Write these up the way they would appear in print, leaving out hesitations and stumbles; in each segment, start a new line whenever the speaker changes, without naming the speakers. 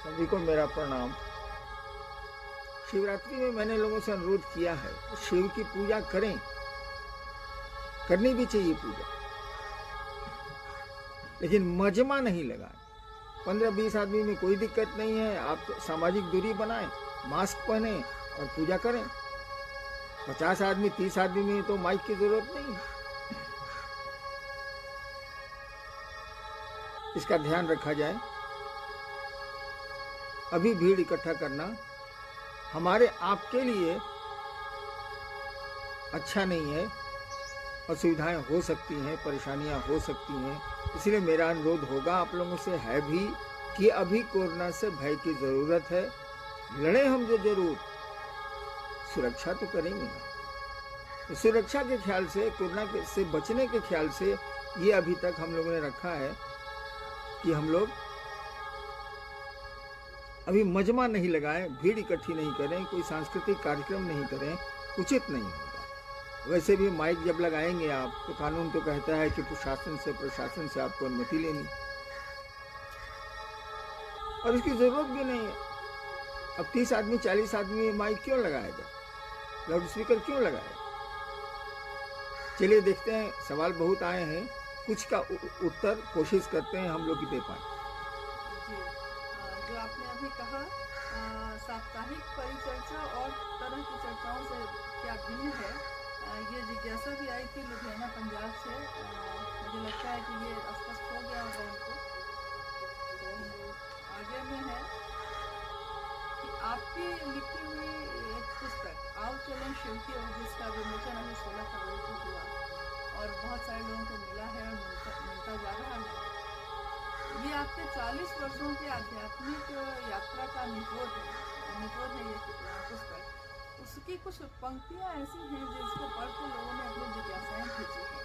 सभी को मेरा प्रणाम। शिवरात्रि में मैंने लोगों से अनुरोध किया है, शिव की पूजा करें, करनी भी चाहिए पूजा, लेकिन मजमा नहीं लगाएं। 15-20 आदमी में कोई दिक्कत नहीं है, आप सामाजिक दूरी बनाएं, मास्क पहने और पूजा करें। 50 आदमी 30 आदमी में तो माइक की जरूरत नहीं है। इसका ध्यान रखा जाए। अभी भीड़ इकट्ठा करना हमारे आपके लिए अच्छा नहीं है, असुविधाएं हो सकती हैं, परेशानियां हो सकती हैं। इसलिए मेरा अनुरोध होगा आप लोगों से है भी कि अभी कोरोना से भय की जरूरत है, लड़े हम जो जरूर, सुरक्षा तो करेंगे। तो सुरक्षा के ख्याल से, कोरोना से बचने के ख्याल से ये अभी तक हम लोगों ने रखा है कि हम लोग अभी मजमा नहीं लगाएं, भीड़ इकट्ठी नहीं करें, कोई सांस्कृतिक कार्यक्रम नहीं करें, उचित नहीं होगा। वैसे भी माइक जब लगाएंगे आप तो कानून तो कहता है कि प्रशासन से आपको अनुमति लेनी, और इसकी जरूरत भी नहीं है। अब 30 आदमी 40 आदमी माइक क्यों लगाया जाए, लाउड स्पीकर क्यों लगाया? चलिए देखते हैं, सवाल बहुत आए हैं, कुछ का उत्तर कोशिश करते हैं हम लोग दे पाए।
जो आपने अभी कहा साप्ताहिक परिचर्चा और तरह की चर्चाओं से क्या भिन्न है, ये जिज्ञासा भी आई थी लुधियाना पंजाब से। मुझे लगता है कि ये स्पष्ट हो गया होगा उनको। तो आगे में है कि आपकी लिखी हुई एक पुस्तक आओ चलें शिव की ओर, जिसका विमोचन अभी 16 फरवरी को हुआ और बहुत सारे लोगों को मिला है और मिलता जा रहा है। ये आपके 40 वर्षों के आध्यात्मिक यात्रा का निचोड़ है ये पुस्तक। उसकी कुछ पंक्तियाँ ऐसी हैं जिसको पढ़ के लोगों ने अपनी जिज्ञासाएं खींची हैं।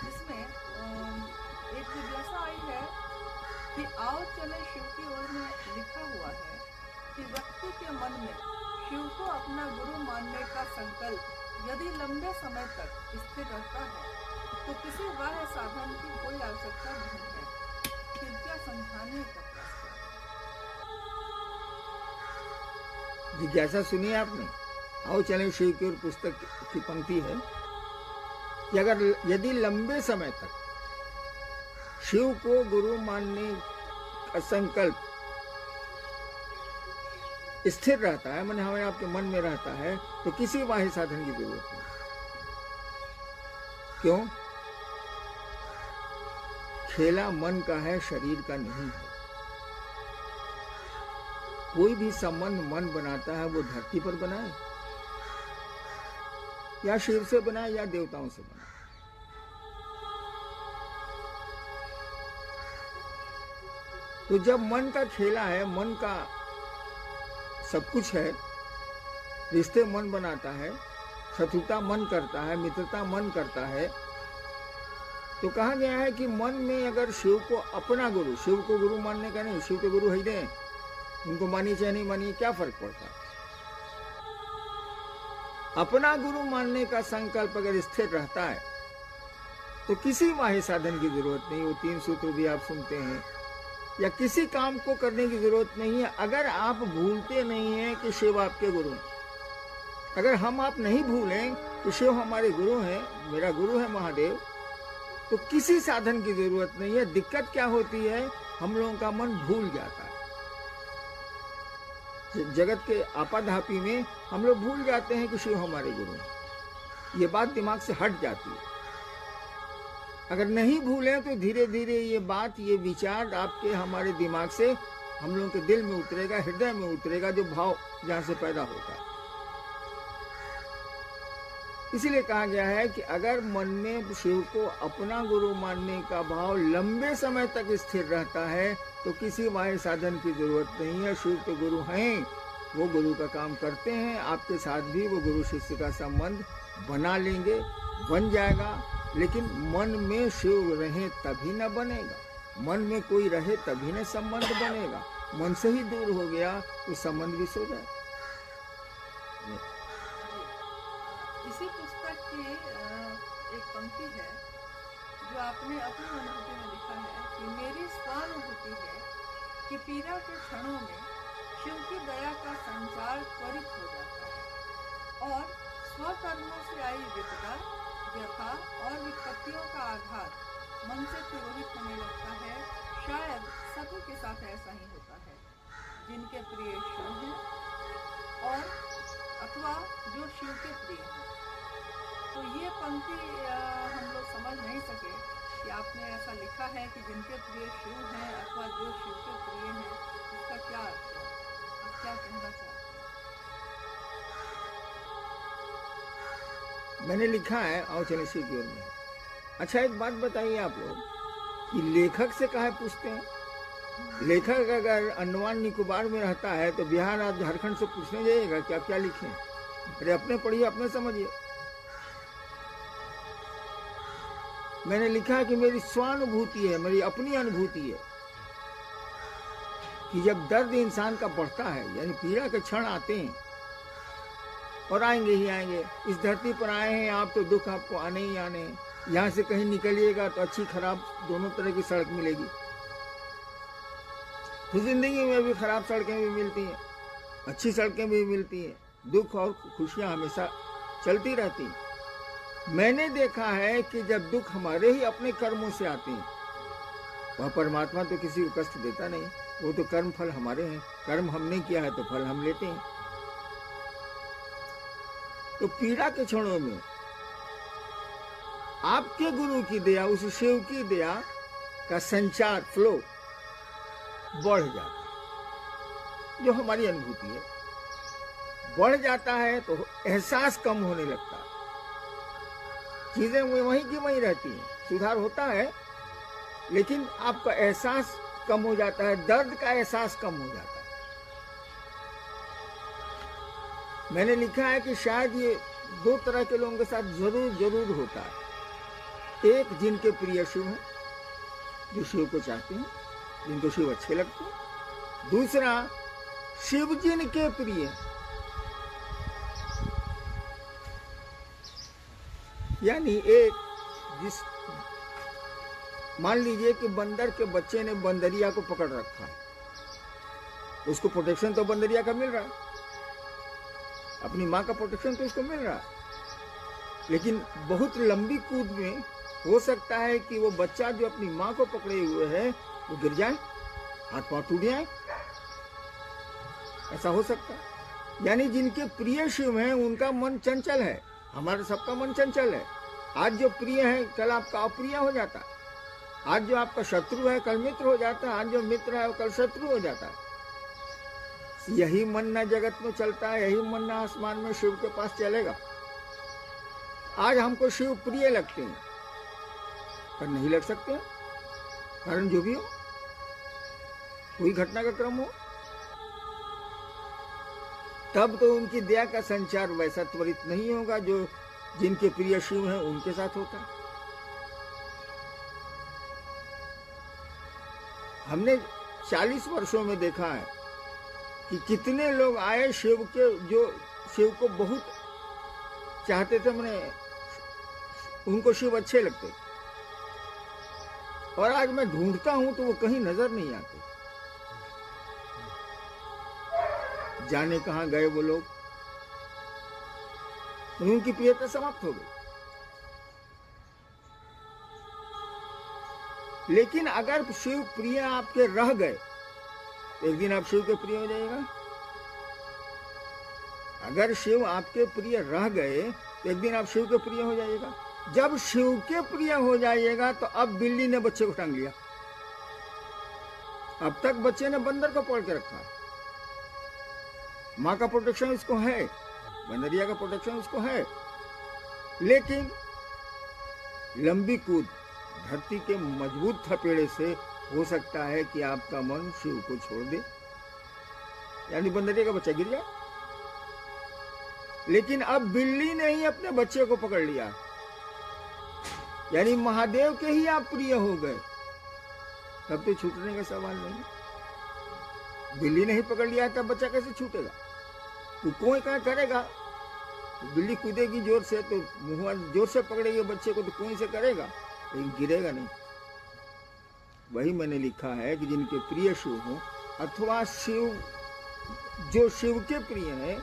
जिसमें एक जिज्ञासा आई है कि आओ चले शिव की ओर में लिखा हुआ है कि व्यक्ति के मन में शिव को अपना गुरु मानने का संकल्प यदि लंबे समय तक स्थिर रहता है तो किसी बाह्य साधन की कोई आवश्यकता नहीं है। कृपया समझाने का
जिज्ञासा सुनिए आपने। आओ चलें शिव की ओर पुस्तक की पंक्ति है कि अगर यदि लंबे समय तक शिव को गुरु मानने का संकल्प स्थिर रहता है, माने हमें आपके मन में रहता है, तो किसी बाह्य साधन की जरूरत नहीं। क्यों? खेला मन का है, शरीर का नहीं है। कोई भी संबंध मन बनाता है वो धरती पर बनाए या शिव से बनाए या देवताओं से बनाए। तो जब मन का खेला है, मन का सब कुछ है, रिश्ते मन बनाता है, शत्रुता मन करता है, मित्रता मन करता है, तो कहा गया है कि मन में अगर शिव को अपना गुरु, शिव को गुरु मानने का नहीं, शिव के गुरु है ही, उनको मानिए चाहे नहीं मानिए क्या फर्क पड़ता है, अपना गुरु मानने का संकल्प अगर स्थिर रहता है तो किसी बाह्य साधन की जरूरत नहीं। वो 3 सूत्र भी आप सुनते हैं, या किसी काम को करने की जरूरत नहीं है। अगर आप भूलते नहीं हैं कि शिव आपके गुरु हैं, अगर हम आप नहीं भूलें कि शिव हमारे गुरु हैं, मेरा गुरु है महादेव, तो किसी साधन की जरूरत नहीं है। दिक्कत क्या होती है, हम लोगों का मन भूल जाता है। जगत के आपाधापी में हम लोग भूल जाते हैं कि शिव हमारे गुरु हैं। ये बात दिमाग से हट जाती है। अगर नहीं भूलें तो धीरे धीरे ये बात, ये विचार आपके हमारे दिमाग से हम लोगों के दिल में उतरेगा, हृदय में उतरेगा, जो भाव जहां से पैदा होता है। इसीलिए कहा गया है कि अगर मन में शिव को अपना गुरु मानने का भाव लंबे समय तक स्थिर रहता है तो किसी बाह्य साधन की जरूरत नहीं है। शिव तो गुरु हैं, वो गुरु का काम करते हैं, आपके साथ भी वो गुरु शिष्य का संबंध बना लेंगे, बन जाएगा। लेकिन मन में शिव रहे तभी न बनेगा, मन में कोई रहे तभी न संबंध बनेगा। मन से ही दूर हो गया तो संबंध भी सो जाए।
इसी पुस्तक की एक पंक्ति है जो आपने अपनी अनुभूति में लिखा है कि मेरी स्वानुभूति है कि पीड़ा के क्षणों में शिव की दया का संचार त्वरित हो जाता है और स्वकर्मों से आई विपदा, व्यथा और विपत्तियों का आघात मन से तिरोहित होने लगता है। शायद सभी के साथ ऐसा ही होता है जिनके प्रिय शिव हैं और अथवा जो शिव के प्रिय हैं। तो ये पंक्ति हम लोग समझ नहीं सके कि आपने ऐसा लिखा है कि जिनके प्रिय शिव हैं अथवा जो शिव के प्रिय हैं, इसका क्या अर्थ है, आप क्या कहना चाहते हैं?
मैंने लिखा है, आओ चले शिव की ओर में। अच्छा एक बात बताइए आप लोग कि लेखक से काहे पूछते हैं? लेखक अगर अंडमान निकोबार में रहता है तो बिहार और झारखंड से पूछने जाइएगा कि आप क्या लिखे? अरे अपने पढ़िए, अपने समझिए। मैंने लिखा है कि मेरी स्वानुभूति है, मेरी अपनी अनुभूति है कि जब दर्द इंसान का बढ़ता है, यानी पीड़ा के क्षण आते हैं और आएंगे ही आएंगे। इस धरती पर आए हैं आप तो दुख आपको आने ही आने हैं। यहाँ से कहीं निकलिएगा तो अच्छी खराब दोनों तरह की सड़क मिलेगी। तो जिंदगी में भी खराब सड़कें भी मिलती हैं, अच्छी सड़कें भी मिलती हैं। दुख और खुशियाँ हमेशा चलती रहती हैं। मैंने देखा है कि जब दुख हमारे ही अपने कर्मों से आते हैं, वह परमात्मा तो किसी को कष्ट देता नहीं, वो तो कर्म फल हमारे हैं। कर्म हमने किया है तो फल हम लेते हैं। तो पीड़ा के क्षणों में आपके गुरु की दया, उस शिव की दया का संचार फ्लो बढ़ जाता है, जो हमारी अनुभूति है। बढ़ जाता है तो एहसास कम होने लगता है, चीजें वहीं की वहीं रहती हैं, सुधार होता है लेकिन आपका एहसास कम हो जाता है, दर्द का एहसास कम हो जाता है। मैंने लिखा है कि शायद ये दो तरह के लोगों के साथ जरूर होता है। एक जिनके प्रिय शिव हैं, जो शिव को चाहते हैं, जिनको शिव अच्छे लगते हैं। दूसरा शिव जिनके प्रिय, यानी एक जिस मान लीजिए कि बंदर के बच्चे ने बंदरिया को पकड़ रखा, उसको प्रोटेक्शन तो बंदरिया का मिल रहा है, अपनी माँ का प्रोटेक्शन तो उसको मिल रहा है, लेकिन बहुत लंबी कूद में हो सकता है कि वो बच्चा जो अपनी माँ को पकड़े हुए है वो गिर जाए, हाथ पांव टूट जाए, ऐसा हो सकता है। यानी जिनके प्रिय शिव हैं उनका मन चंचल है, हमारा सबका मन चंचल है। आज जो प्रिय है कल आपका अप्रिय हो जाता है, आज जो आपका शत्रु है कल मित्र हो जाता है, आज जो मित्र है कल शत्रु हो जाता है। यही मन न जगत में चलता है, यही मन न आसमान में शिव के पास चलेगा। आज हमको शिव प्रिय लगते हैं पर नहीं लग सकते, कारण जो भी हो, कोई घटना का क्रम हो, तब तो उनकी दया का संचार वैसा त्वरित नहीं होगा जो जिनके प्रिय शिव हैं उनके साथ होता है। हमने 40 वर्षों में देखा है कि कितने लोग आए शिव के, जो शिव को बहुत चाहते थे, मैंने उनको शिव अच्छे लगते, और आज मैं ढूंढता हूं तो वो कहीं नजर नहीं आते। जाने कहां गए वो लोग, उनकी प्रियता समाप्त हो गई। लेकिन अगर शिव प्रिय आपके रह गए तो एक दिन आप शिव के प्रिय हो जाएगा। अगर शिव आपके प्रिय रह गए तो एक दिन आप शिव के प्रिय हो जाइएगा। जब शिव के प्रिय हो जाइएगा तो अब बिल्ली ने बच्चे को टांग लिया। अब तक बच्चे ने बंदर को पकड़ के रखा, माँ का प्रोटेक्शन उसको है, बंदरिया का प्रोटेक्शन उसको है, लेकिन लंबी कूद धरती के मजबूत थपेड़े से हो सकता है कि आपका मन शिव को छोड़ दे, यानी बंदरिया का बच्चा गिर जाए। लेकिन अब बिल्ली ने ही अपने बच्चे को पकड़ लिया, यानी महादेव के ही आप प्रिय हो गए, तब तो छूटने का सवाल नहीं। बिल्ली ने ही पकड़ लिया तब बच्चा कैसे छूटेगा? तो कोई क्या करेगा, बिल्ली कूदेगी जोर से तो मुंह जोर से पकड़ेगी बच्चे को तो कोई से करेगा, लेकिन गिरेगा नहीं। वही मैंने लिखा है कि जिनके प्रिय शिव हो अथवा शिव जो शिव के प्रिय है,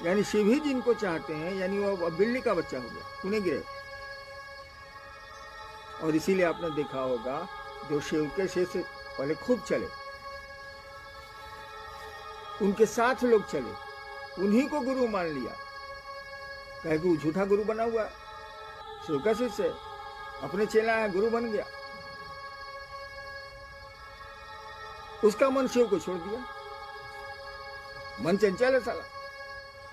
यानी शिव ही जिनको चाहते हैं, यानी वो बिल्ली का बच्चा हो गया, उन्हें गिरे। और इसीलिए आपने देखा होगा जो शिव के शिष्य पहले खूब चले, उनके साथ लोग चले, उन्हीं को गुरु मान लिया, कहे कि वो झूठा गुरु बना हुआ है, शिव का शिष्य है, अपने चेला है, गुरु बन गया। उसका मन शिव को छोड़ दिया। मन चंचल है साला,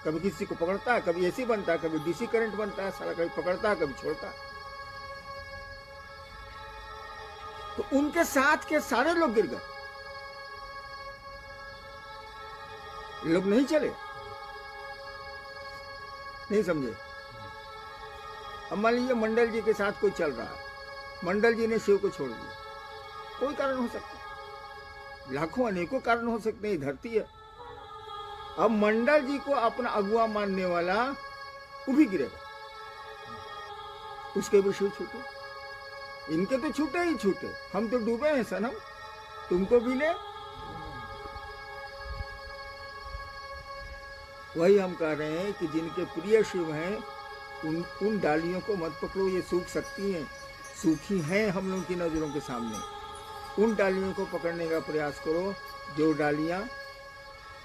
कभी किसी को पकड़ता है, कभी एसी बनता है, कभी डीसी करंट बनता है साला, कभी पकड़ता है, कभी छोड़ता है। तो उनके साथ के सारे लोग गिर गए, लोग नहीं चले, नहीं समझे। अब मान लीजिए मंडल जी के साथ कोई चल रहा है, मंडल जी ने शिव को छोड़ दिया, कोई कारण हो सकता है, लाखों अनेकों कारण हो सकते हैं, ये धरती है। अब मंडल जी को अपना अगुआ मानने वाला वो भी गिरेगा, उसके भी शिव छूटे, इनके तो छूटे ही छूटे, हम तो डूबे हैं सनम, तुमको भी ले। वही हम कह रहे हैं कि जिनके प्रिय शिव हैं उन डालियों को मत पकड़ो, ये सूख सकती हैं, सूखी हैं हम लोगों की नजरों के सामने। उन डालियों को पकड़ने का प्रयास करो जो डालियां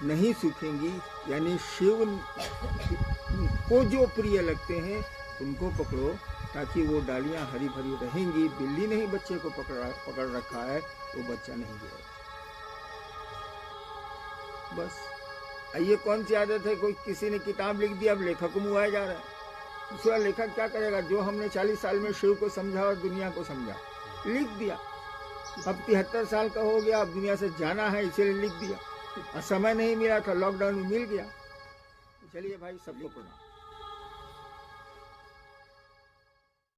नहीं सूखेंगी, यानी शिव को जो प्रिय लगते हैं उनको पकड़ो, ताकि वो डालियां हरी भरी रहेंगी। बिल्ली ने ही बच्चे को पकड़ रखा है, वो बच्चा नहीं गिरेगा। बस ये कौन सी आदत है, कोई किसी ने किताब लिख दी, अब लेखक मुआया जा रहा है। दूसरा लेखक क्या करेगा, जो हमने 40 साल में शिव को समझा और दुनिया को समझा, लिख दिया। अब 73 साल का हो गया, अब दुनिया से जाना है, इसीलिए लिख दिया, और समय नहीं मिला था, लॉकडाउन में मिल गया। चलिए भाई, सबको प्रणाम।